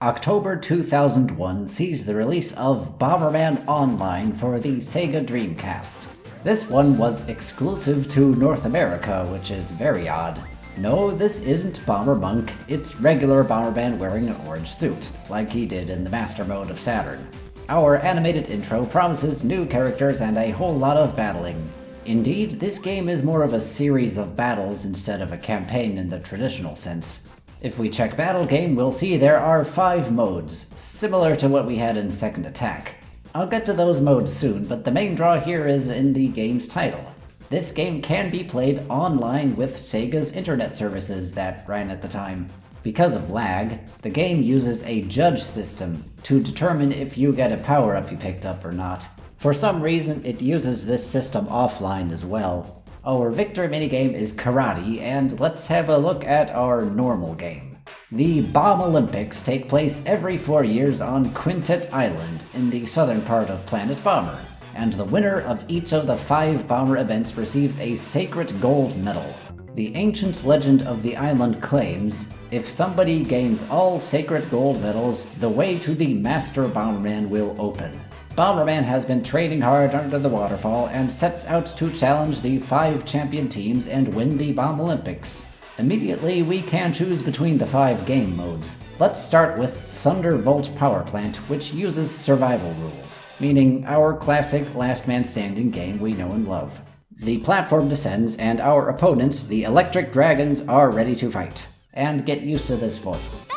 October 2001 sees the release of Bomberman Online for the Sega Dreamcast. This one was exclusive to North America, which is very odd. No, this isn't Bomber Monk, it's regular Bomberman wearing an orange suit, like he did in the Master Mode of Saturn. Our animated intro promises new characters and a whole lot of battling. Indeed, this game is more of a series of battles instead of a campaign in the traditional sense. If we check Battle Game, we'll see there are 5 modes, similar to what we had in Second Attack. I'll get to those modes soon, but the main draw here is in the game's title. This game can be played online with Sega's internet services that ran at the time. Because of lag, the game uses a judge system to determine if you get a power-up you picked up or not. For some reason, it uses this system offline as well. Our victory minigame is karate, and let's have a look at our normal game. The Bomb Olympics take place every 4 years on Quintet Island in the southern part of Planet Bomber, and the winner of each of the 5 Bomber events receives a sacred gold medal. The ancient legend of the island claims, if somebody gains all sacred gold medals, the way to the Master Bomberman will open. Bomberman has been training hard under the waterfall and sets out to challenge the 5 champion teams and win the Bomb Olympics. Immediately, we can choose between the 5 game modes. Let's start with Thunderbolt Power Plant, which uses survival rules, meaning our classic Last Man Standing game we know and love. The platform descends, and our opponents, the Electric Dragons, are ready to fight. And get used to this voice.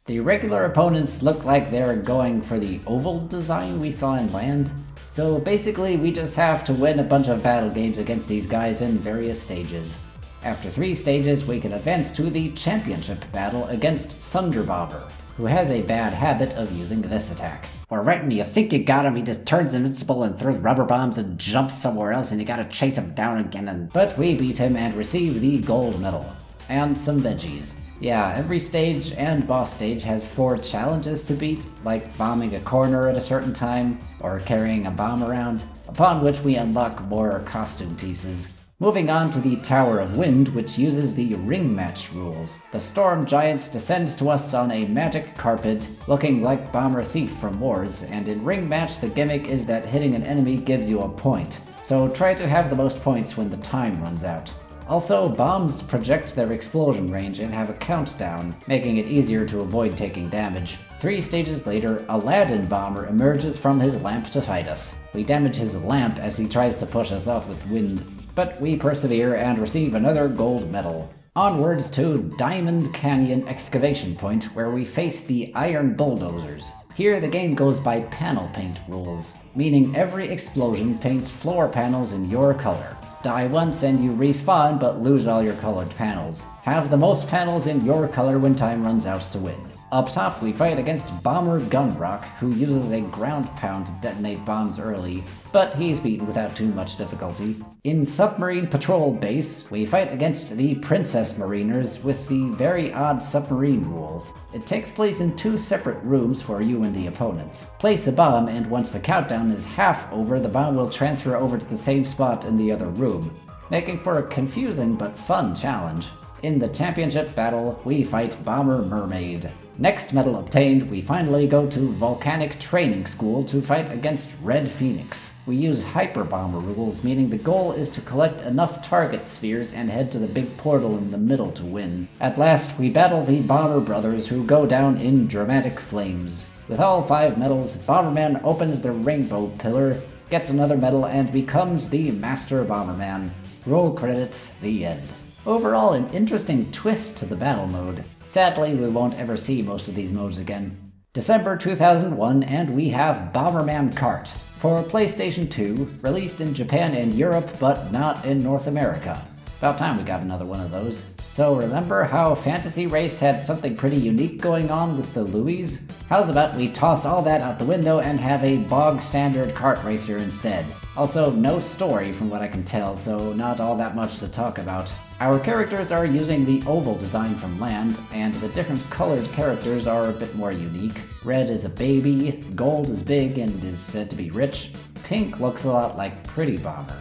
The regular opponents look like they're going for the oval design we saw in Land, so basically we just have to win a bunch of battle games against these guys in various stages. After 3 stages, we can advance to the championship battle against Thunderbomber, who has a bad habit of using this attack. Or right when you think you got him, he just turns invincible and throws rubber bombs and jumps somewhere else, and you gotta chase him down again. But we beat him and receive the gold medal. And some veggies. Yeah, every stage and boss stage has 4 challenges to beat, like bombing a corner at a certain time, or carrying a bomb around, upon which we unlock more costume pieces. Moving on to the Tower of Wind, which uses the ring match rules. The Storm Giant descends to us on a magic carpet, looking like Bomber Thief from Wars, and in ring match the gimmick is that hitting an enemy gives you a point, so try to have the most points when the time runs out. Also, bombs project their explosion range and have a countdown, making it easier to avoid taking damage. 3 stages later, Aladdin Bomber emerges from his lamp to fight us. We damage his lamp as he tries to push us off with wind, but we persevere and receive another gold medal. Onwards to Diamond Canyon Excavation Point, where we face the Iron Bulldozers. Here the game goes by panel paint rules, meaning every explosion paints floor panels in your color. Die once and you respawn, but lose all your colored panels. Have the most panels in your color when time runs out to win. Up top, we fight against Bomber Gunrock, who uses a ground pound to detonate bombs early, but he's beaten without too much difficulty. In Submarine Patrol Base, we fight against the Princess Mariners with the very odd submarine rules. It takes place in 2 separate rooms for you and the opponents. Place a bomb, and once the countdown is half over, the bomb will transfer over to the same spot in the other room, making for a confusing but fun challenge. In the championship battle, we fight Bomber Mermaid. Next medal obtained, we finally go to Volcanic Training School to fight against Red Phoenix. We use Hyper Bomber rules, meaning the goal is to collect enough target spheres and head to the big portal in the middle to win. At last, we battle the Bomber Brothers, who go down in dramatic flames. With all 5 medals, Bomberman opens the Rainbow Pillar, gets another medal, and becomes the Master Bomberman. Roll credits, the end. Overall, an interesting twist to the battle mode. Sadly, we won't ever see most of these modes again. December 2001, and we have Bomberman Cart for PlayStation 2, released in Japan and Europe, but not in North America. About time we got another one of those. So remember how Fantasy Race had something pretty unique going on with the Louis? How's about we toss all that out the window and have a bog standard kart racer instead? Also, no story from what I can tell, so not all that much to talk about. Our characters are using the oval design from Land, and the different colored characters are a bit more unique. Red is a baby, gold is big and is said to be rich, pink looks a lot like Pretty Bomber.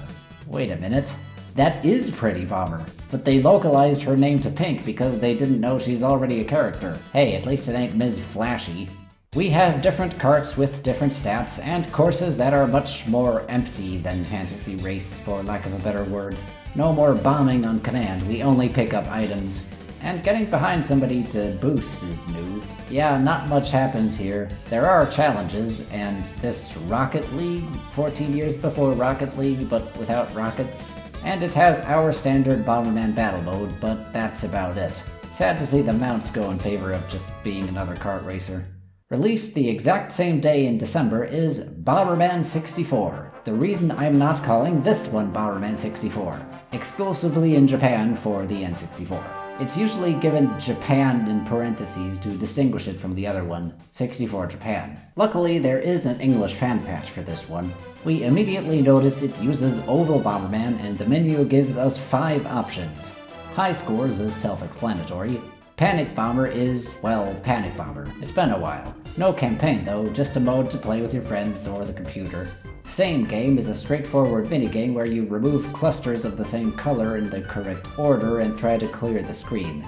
Wait a minute. That is Pretty Bomber, but they localized her name to Pink because they didn't know she's already a character. Hey, at least it ain't Ms. Flashy. We have different carts with different stats, and courses that are much more empty than Fantasy Race, for lack of a better word. No more bombing on command, we only pick up items. And getting behind somebody to boost is new. Yeah, not much happens here. There are challenges, and this Rocket League, 14 years before Rocket League, but without rockets. And it has our standard Bomberman battle mode, but that's about it. Sad to see the mounts go in favor of just being another kart racer. Released the exact same day in December is Bomberman 64. The reason I'm not calling this one Bomberman 64. Exclusively in Japan for the N64. It's usually given Japan in parentheses to distinguish it from the other one, 64 Japan. Luckily, there is an English fan patch for this one. We immediately notice it uses Oval Bomberman, and the menu gives us 5 options. High scores is self-explanatory. Panic Bomber is, well, Panic Bomber. It's been a while. No campaign though, just a mode to play with your friends or the computer. Same Game is a straightforward minigame where you remove clusters of the same color in the correct order and try to clear the screen.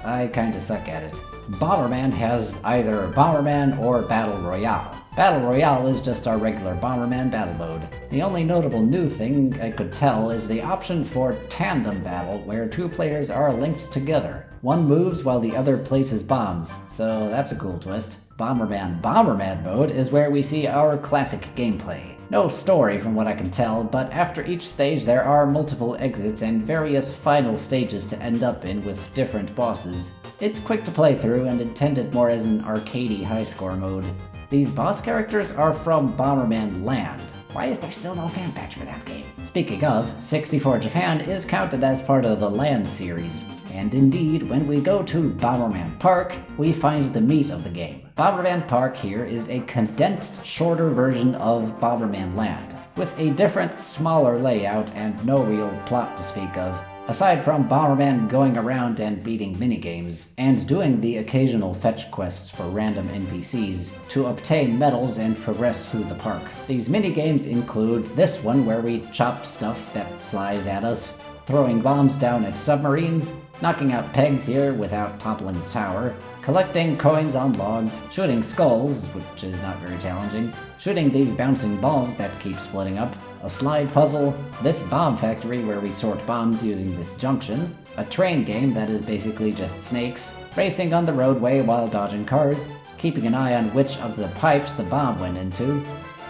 I kinda suck at it. Bomberman has either Bomberman or Battle Royale. Battle Royale is just our regular Bomberman battle mode. The only notable new thing I could tell is the option for Tandem Battle, where 2 players are linked together. One moves while the other places bombs, so that's a cool twist. Bomberman mode is where we see our classic gameplay. No story from what I can tell, but after each stage there are multiple exits and various final stages to end up in with different bosses. It's quick to play through and intended more as an arcadey high score mode. These boss characters are from Bomberman Land. Why is there still no fan patch for that game? Speaking of, 64 Japan is counted as part of the Land series. And indeed, when we go to Bomberman Park, we find the meat of the game. Bomberman Park here is a condensed, shorter version of Bomberman Land, with a different, smaller layout and no real plot to speak of, aside from Bomberman going around and beating minigames, and doing the occasional fetch quests for random NPCs to obtain medals and progress through the park. These minigames include this one where we chop stuff that flies at us, throwing bombs down at submarines, knocking out pegs here without toppling the tower, collecting coins on logs, shooting skulls, which is not very challenging, shooting these bouncing balls that keep splitting up, a slide puzzle, this bomb factory where we sort bombs using this junction, a train game that is basically just snakes, racing on the roadway while dodging cars, keeping an eye on which of the pipes the bomb went into.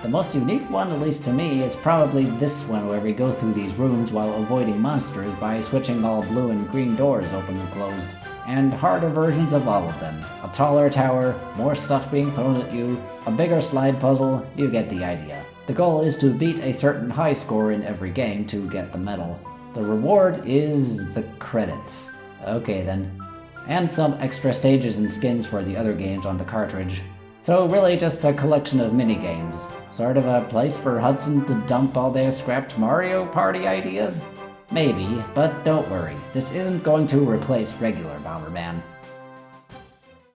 The most unique one, at least to me, is probably this one where we go through these rooms while avoiding monsters by switching all blue and green doors open and closed. And harder versions of all of them. A taller tower, more stuff being thrown at you, a bigger slide puzzle, you get the idea. The goal is to beat a certain high score in every game to get the medal. The reward is the credits. Okay then. And some extra stages and skins for the other games on the cartridge. So really just a collection of minigames. Sort of a place for Hudson to dump all their scrapped Mario Party ideas? Maybe, but don't worry, this isn't going to replace regular Bomberman.